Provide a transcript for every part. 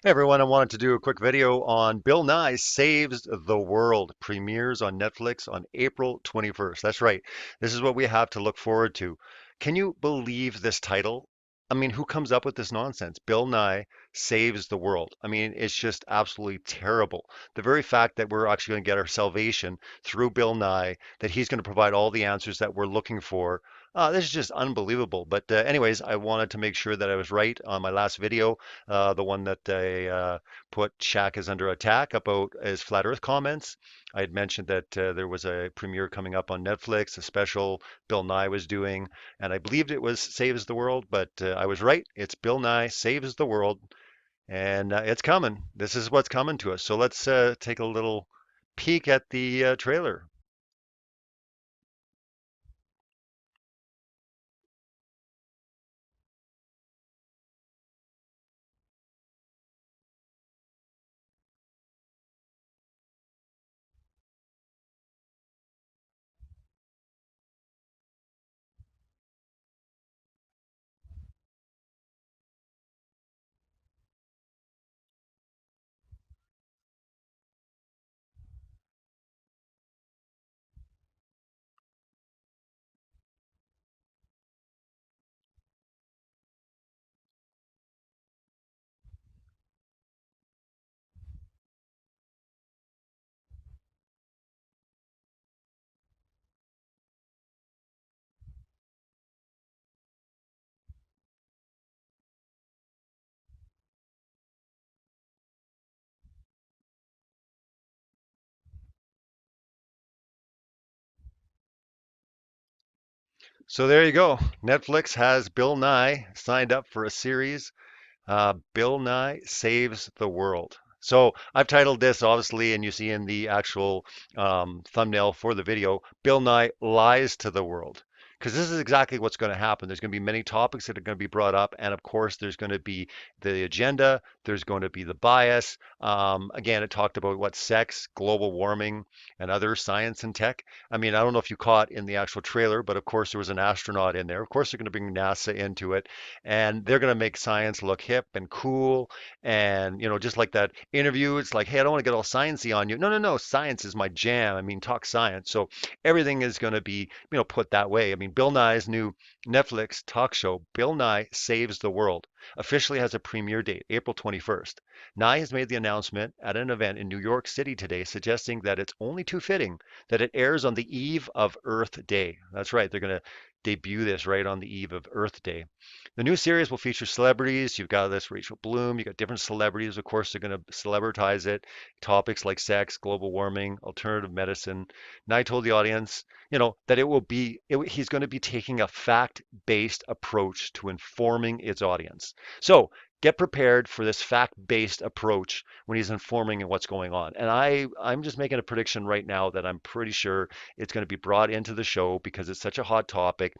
Hey everyone, I wanted to do a quick video on Bill Nye Saves the World. Premieres on Netflix on April 21st. That's right. This is what we have to look forward to. Can you believe this title? I mean, who comes up with this nonsense? Bill Nye Saves the World. I mean, it's just absolutely terrible. The very fact that we're actually going to get our salvation through Bill Nye, that he's going to provide all the answers that we're looking for. This is just unbelievable. But anyways, I wanted to make sure that I was right on my last video, the one that I put Shaq is under attack about his flat Earth comments. I had mentioned that there was a premiere coming up on Netflix, a special Bill Nye was doing, and I believed it was Saves the World, but I was right. It's Bill Nye Saves the World, and it's coming. This is what's coming to us. So let's take a little peek at the trailer. So there you go. Netflix has Bill Nye signed up for a series. Bill Nye Saves the World. So I've titled this, obviously, and you see in the actual thumbnail for the video, Bill Nye Lies to the World. Because this is exactly what's going to happen. There's going to be many topics that are going to be brought up. And of course, there's going to be the agenda, there's going to be the bias. Again, it talked about what sex, global warming, and other science and tech. I mean, I don't know if you caught in the actual trailer, but of course, there was an astronaut in there. Of course, they're going to bring NASA into it, and they're going to make science look hip and cool. And, just like that interview, it's like, hey, I don't want to get all sciencey on you. No, no, no. Science is my jam. I mean, talk science. So everything is going to be, put that way. I mean, Bill Nye's new Netflix talk show, Bill Nye Saves the World, officially has a premiere date, April 21st. Nye has made the announcement at an event in New York City today, suggesting that it's only too fitting that it airs on the eve of Earth Day. That's right. They're going to debut this right on the eve of Earth Day. The new series will feature celebrities. You've got this Rachel Bloom. You've got different celebrities. Of course, they're going to celebritize it. Topics like sex, global warming, alternative medicine. And I told the audience, that he's going to be taking a fact-based approach to informing its audience. So get prepared for this fact-based approach when he's informing what's going on. And I'm just making a prediction right now that I'm pretty sure it's going to be brought into the show because it's such a hot topic.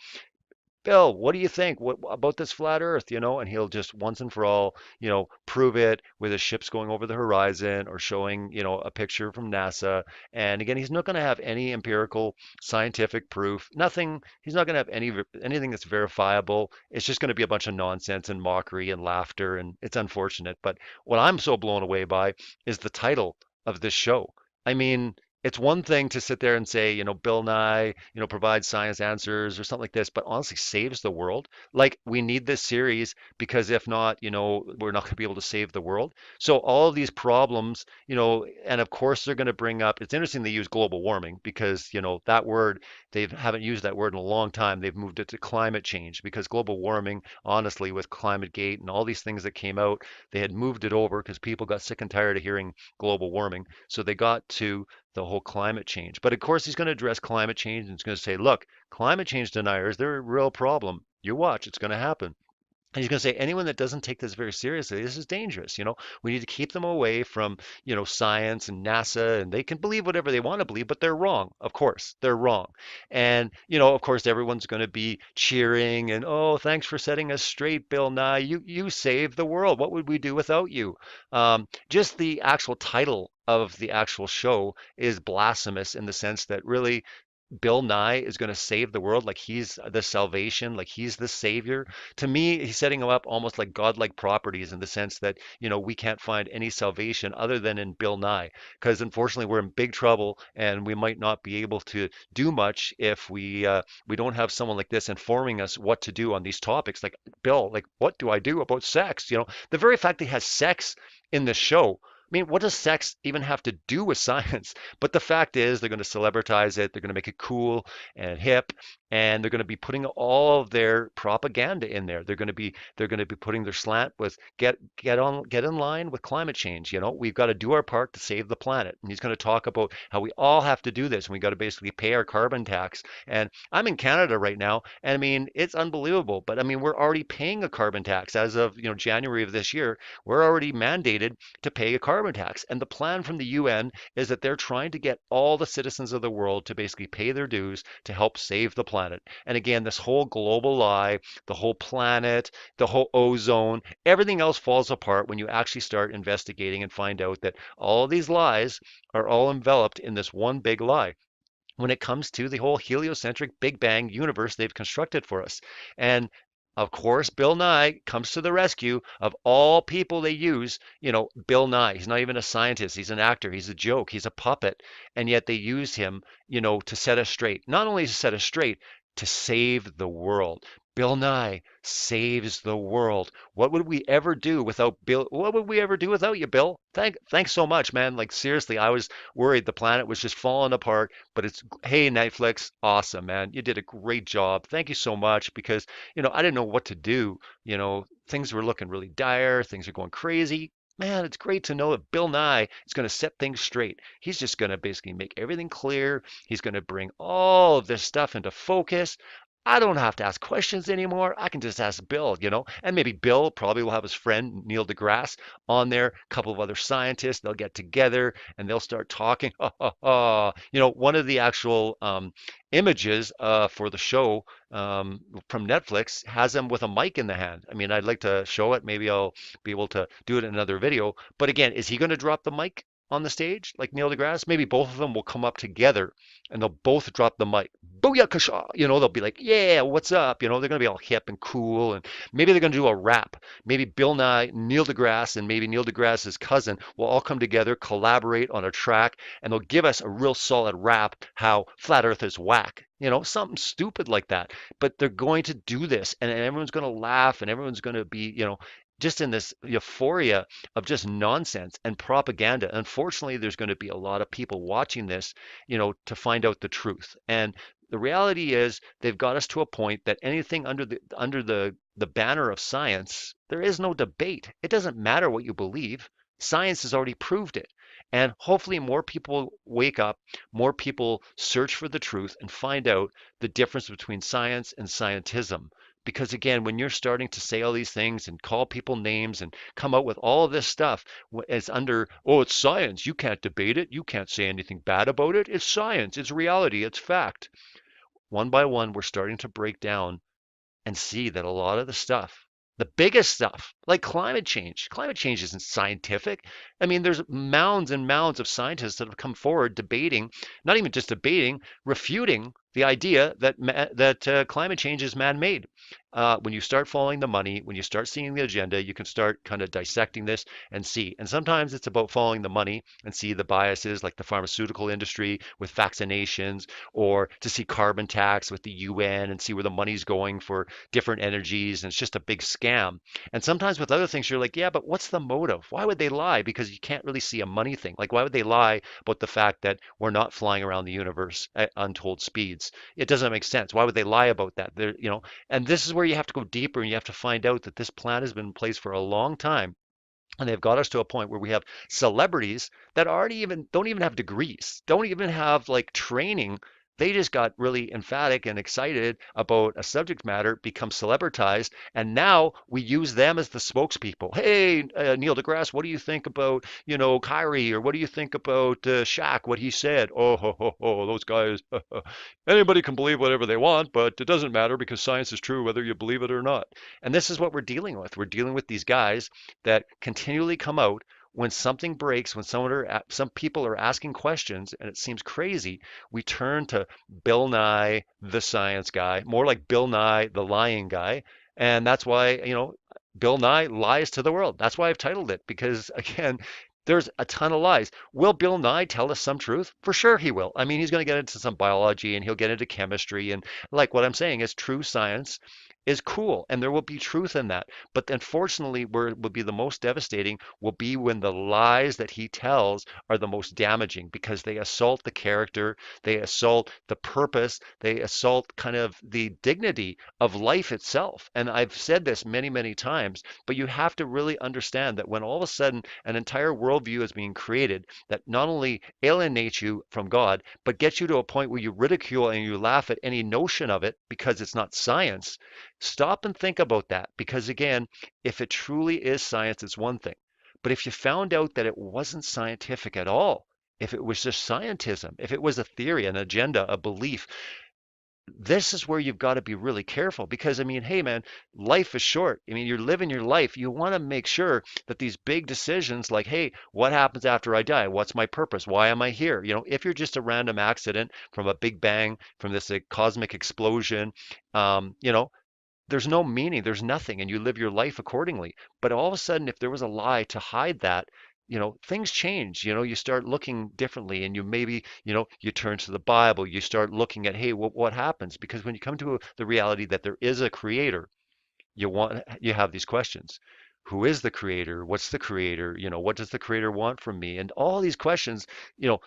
Bill, what do you think? What about this flat Earth? And he'll just once and for all, prove it with his ships going over the horizon or showing, a picture from NASA. And again, he's not going to have any empirical scientific proof. Nothing. He's not going to have anything that's verifiable. It's just going to be a bunch of nonsense and mockery and laughter, and it's unfortunate. But what I'm so blown away by is the title of this show. I mean, it's one thing to sit there and say, Bill Nye, provides science answers or something like this, but honestly saves the world. Like we need this series because if not, we're not going to be able to save the world. So all of these problems, and of course they're going to bring up, it's interesting they use global warming because, that word, they haven't used that word in a long time. They've moved it to climate change because global warming, honestly, with Climate Gate and all these things that came out, they had moved it over because people got sick and tired of hearing global warming. So they got to the whole climate change. But of course, he's going to address climate change and he's going to say, look, climate change deniers, they're a real problem. You watch, it's going to happen. And he's going to say anyone that doesn't take this very seriously, this is dangerous. We need to keep them away from, science and NASA, and they can believe whatever they want to believe, but they're wrong. Of course, they're wrong. And, of course, everyone's going to be cheering and, oh, thanks for setting us straight, Bill Nye. You saved the world. What would we do without you? Just the actual title of the actual show is blasphemous in the sense that really Bill Nye is going to save the world, like he's the salvation, like he's the savior. To me, he's setting him up almost like godlike properties in the sense that, we can't find any salvation other than in Bill Nye, because unfortunately we're in big trouble and we might not be able to do much if we don't have someone like this informing us what to do on these topics. Like Bill, like what do I do about sex? The very fact that he has sex in the show. I mean, what does sex even have to do with science? But the fact is, they're going to celebritize it. They're going to make it cool and hip, and they're going to be putting all of their propaganda in there. They're going to be putting their slant with get in line with climate change. We've got to do our part to save the planet. And he's going to talk about how we all have to do this, and we got to basically pay our carbon tax. And I'm in Canada right now, and I mean, it's unbelievable. But I mean, we're already paying a carbon tax as of January of this year. We're already mandated to pay a carbon tax, and the plan from the UN is that they're trying to get all the citizens of the world to basically pay their dues to help save the planet. And again, this whole global lie, the whole planet, the whole ozone, everything else falls apart when you actually start investigating and find out that all of these lies are all enveloped in this one big lie when it comes to the whole heliocentric Big Bang universe they've constructed for us. And of course, Bill Nye comes to the rescue of all people they use. Bill Nye, he's not even a scientist. He's an actor. He's a joke. He's a puppet. And yet they use him, to set us straight. Not only to set us straight, to save the world. Bill Nye saves the world. What would we ever do without Bill? What would we ever do without you, Bill? Thanks so much, man. Like seriously, I was worried the planet was just falling apart, but hey, Netflix, awesome, man. You did a great job. Thank you so much because, I didn't know what to do. Things were looking really dire, things are going crazy. Man, it's great to know that Bill Nye is going to set things straight. He's just going to basically make everything clear. He's going to bring all of this stuff into focus. I don't have to ask questions anymore. I can just ask Bill. And maybe Bill probably will have his friend Neil deGrasse on there, a couple of other scientists. They'll get together and they'll start talking. One of the actual images for the show from Netflix has him with a mic in the hand. I mean, I'd like to show it. Maybe I'll be able to do it in another video. But again, is he going to drop the mic on the stage like Neil deGrasse? Maybe both of them will come up together and they'll both drop the mic. Booyakasha! They'll be like, yeah, what's up? They're going to be all hip and cool. And maybe they're going to do a rap. Maybe Bill Nye, Neil deGrasse, and maybe Neil deGrasse's cousin will all come together, collaborate on a track, and they'll give us a real solid rap how flat earth is whack. Something stupid like that. But they're going to do this, and everyone's going to laugh, and everyone's going to be, just in this euphoria of just nonsense and propaganda. Unfortunately, there's going to be a lot of people watching this, to find out the truth. And the reality is they've got us to a point that anything under the banner of science, there is no debate. It doesn't matter what you believe. Science has already proved it. And hopefully more people wake up, more people search for the truth and find out the difference between science and scientism. Because again, when you're starting to say all these things and call people names and come out with all of this stuff, it's under, oh, it's science. You can't debate it. You can't say anything bad about it. It's science. It's reality. It's fact. One by one, we're starting to break down and see that a lot of the stuff, the biggest stuff, like climate change isn't scientific. I mean, there's mounds and mounds of scientists that have come forward debating, not even just debating, refuting the idea that climate change is man-made. When you start following the money, when you start seeing the agenda, you can start kind of dissecting this and see. And sometimes it's about following the money and see the biases like the pharmaceutical industry with vaccinations, or to see carbon tax with the UN and see where the money's going for different energies. And it's just a big scam. And sometimes with other things, you're like, yeah, but what's the motive? Why would they lie? Because you can't really see a money thing. Like, why would they lie about the fact that we're not flying around the universe at untold speeds? It doesn't make sense. Why would they lie about that? And this is where you have to go deeper and you have to find out that this plan has been in place for a long time. And they've got us to a point where we have celebrities that already even don't even have degrees, don't even have like training. They just got really emphatic and excited about a subject matter, become celebritized, and now we use them as the spokespeople. Hey, Neil deGrasse, what do you think about, Kyrie, or what do you think about Shaq, what he said? Oh, ho, ho, ho, those guys. Anybody can believe whatever they want, but it doesn't matter because science is true whether you believe it or not. And this is what we're dealing with. We're dealing with these guys that continually come out when something breaks, when some people are asking questions and it seems crazy, we turn to Bill Nye, the science guy, more like Bill Nye, the lying guy. And that's why, Bill Nye lies to the world. That's why I've titled it, because again, there's a ton of lies. Will Bill Nye tell us some truth? For sure he will. I mean, he's going to get into some biology and he'll get into chemistry. And like what I'm saying is true science is cool and there will be truth in that. But unfortunately, where it will be the most devastating will be when the lies that he tells are the most damaging because they assault the character, they assault the purpose, they assault kind of the dignity of life itself. And I've said this many, many times, but you have to really understand that when all of a sudden an entire worldview is being created that not only alienates you from God, but gets you to a point where you ridicule and you laugh at any notion of it because it's not science, stop and think about that. Because again, if it truly is science, it's one thing. But if you found out that it wasn't scientific at all, if it was just scientism, if it was a theory, an agenda, a belief, this is where you've got to be really careful because I mean, hey man, life is short. I mean, you're living your life. You want to make sure that these big decisions like, hey, what happens after I die? What's my purpose? Why am I here? If you're just a random accident from a big bang, from this cosmic explosion, um, you know, there's no meaning, there's nothing, and you live your life accordingly. But all of a sudden, if there was a lie to hide that, things change. You start looking differently, and you maybe, you turn to the Bible, you start looking at, hey, what happens? Because when you come to the reality that there is a creator, you have these questions. Who is the creator? What's the creator? What does the creator want from me? And all these questions,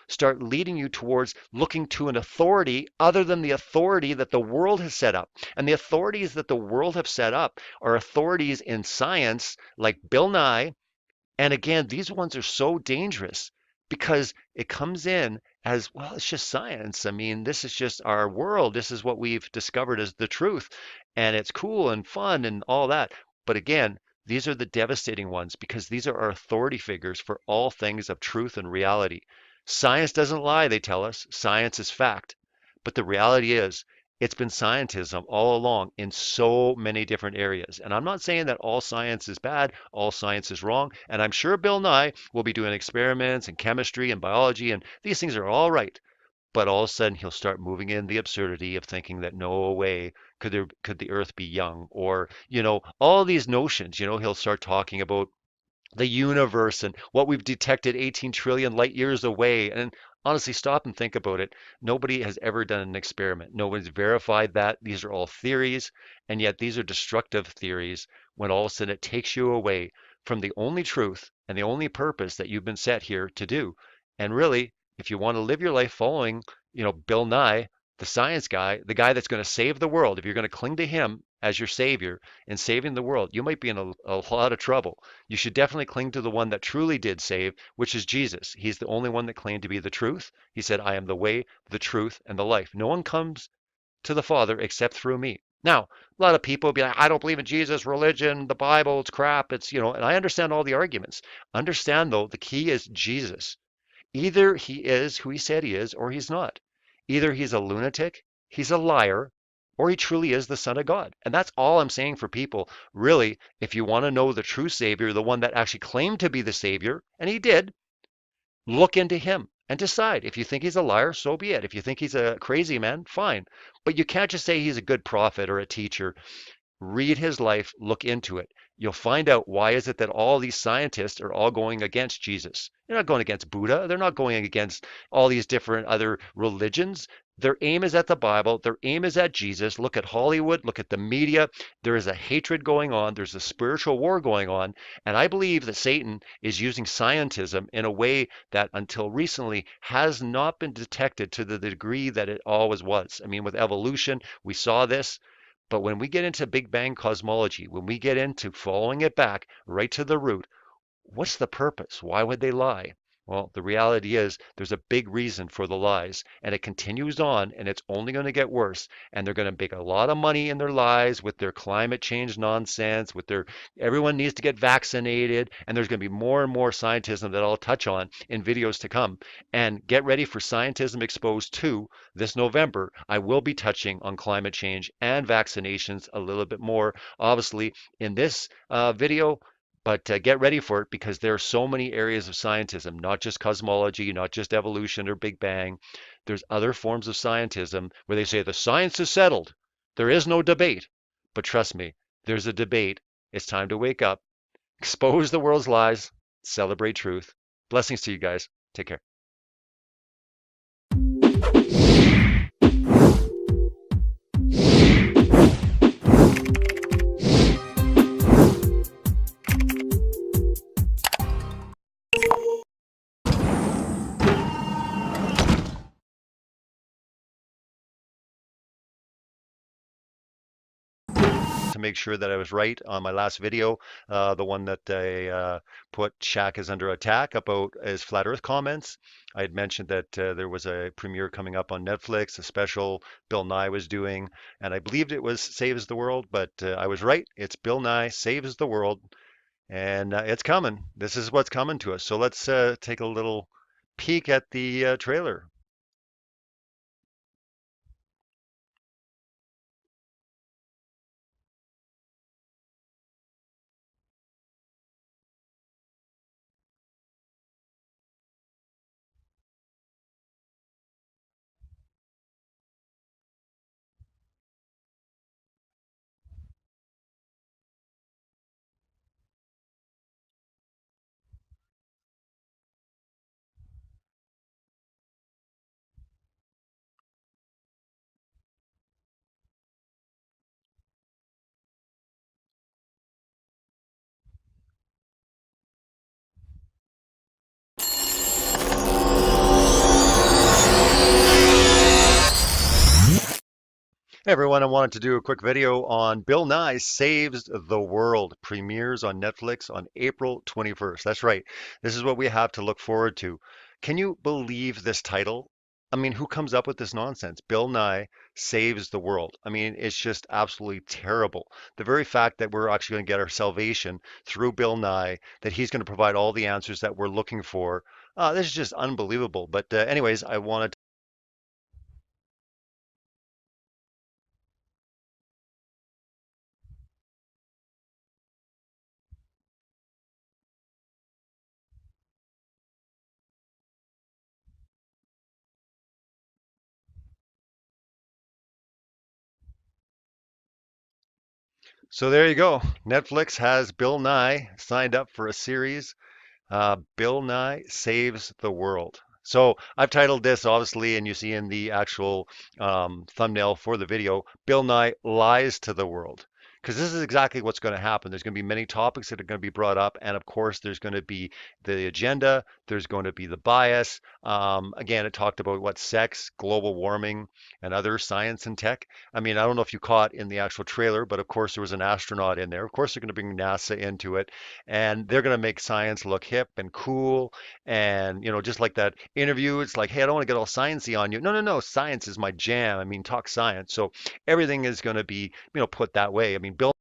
start leading you towards looking to an authority other than the authority that the world has set up. And the authorities that the world have set up are authorities in science like Bill Nye, and again, these ones are so dangerous because it comes in as, well, it's just science. I mean, this is just our world. This is what we've discovered as the truth. And it's cool and fun and all that. But again, these are the devastating ones because these are our authority figures for all things of truth and reality. Science doesn't lie, they tell us. Science is fact. But the reality is, it's been scientism all along in so many different areas. And I'm not saying that all science is bad, all science is wrong. And I'm sure Bill Nye will be doing experiments in chemistry and biology, and these things are all right. But all of a sudden, he'll start moving in the absurdity of thinking that no way could the Earth be young, or all these notions. He'll start talking about the universe and what we've detected 18 trillion light years away. And honestly, stop and think about it. Nobody has ever done an experiment. Nobody's verified that. These are all theories, and yet these are destructive theories when all of a sudden it takes you away from the only truth and the only purpose that you've been set here to do. And really, if you want to live your life following, Bill Nye, the science guy, the guy that's going to save the world, if you're going to cling to him as your savior in saving the world, you might be in a lot of trouble. You should definitely cling to the one that truly did save, which is Jesus. He's the only one that claimed to be the truth. He said, I am the way, the truth, and the life. No one comes to the Father except through me. Now, a lot of people be like, I don't believe in Jesus, religion, the Bible, it's crap. And I understand all the arguments. Understand, though, the key is Jesus. Either he is who he said he is, or he's not. Either he's a lunatic, he's a liar, or he truly is the Son of God. And that's all I'm saying for people. Really, if you want to know the true Savior, the one that actually claimed to be the Savior, and he did, look into him and decide. If you think he's a liar, so be it. If you think he's a crazy man, fine. But you can't just say he's a good prophet or a teacher. Read his life, look into it. You'll find out why is it that all these scientists are all going against Jesus. They're not going against Buddha. They're not going against all these different other religions. Their aim is at the Bible. Their aim is at Jesus. Look at Hollywood. Look at the media. There is a hatred going on. There's a spiritual war going on. And I believe that Satan is using scientism in a way that until recently has not been detected to the degree that it always was. I mean, with evolution, we saw this. But when we get into Big Bang cosmology, when we get into following it back right to the root, what's the purpose? Why would they lie? Well, the reality is there's a big reason for the lies, and it continues on, and it's only going to get worse. And they're going to make a lot of money in their lies with their climate change nonsense, with their everyone needs to get vaccinated, and there's going to be more and more scientism that I'll touch on in videos to come. And get ready for Scientism Exposed 2 this November. I will be touching on climate change and vaccinations a little bit more. Obviously, in this video, But get ready for it because there are so many areas of scientism, not just cosmology, not just evolution or Big Bang. There's other forms of scientism where they say the science is settled. There is no debate. But trust me, there's a debate. It's time to wake up, expose the world's lies, celebrate truth. Blessings to you guys. Take care. To make sure that I was right on my last video, the one that I put Shaq is under attack about his flat Earth comments. I had mentioned that there was a premiere coming up on Netflix, a special Bill Nye was doing, and I believed it was Saves the World, but I was right. It's Bill Nye Saves the World, and it's coming. This is what's coming to us. So let's take a little peek at the trailer. Hey everyone, I wanted to do a quick video on Bill Nye Saves the World. Premieres on Netflix on April 21st. That's right. This is what we have to look forward to. Can you believe this title? I mean, who comes up with this nonsense? Bill Nye Saves the World. I mean, it's just absolutely terrible. The very fact that we're actually going to get our salvation through Bill Nye, that he's going to provide all the answers that we're looking for, this is just unbelievable. But anyways, I wanted So there you go. Netflix has Bill Nye signed up for a series. Bill Nye Saves the World. So I've titled this, obviously, and you see in the actual thumbnail for the video, Bill Nye Lies to the World. Because this is exactly what's going to happen. There's going to be many topics that are going to be brought up. And of course, there's going to be the agenda, there's going to be the bias. Again, it talked about what sex, global warming, and other science and tech. I mean, I don't know if you caught in the actual trailer, but of course, there was an astronaut in there. Of course, they're going to bring NASA into it and they're going to make science look hip and cool and just like that interview, it's like, hey, I don't want to get all sciencey on you. No, no, no, science is my jam. I mean, talk science. So everything is going to be put that way. I mean, Bill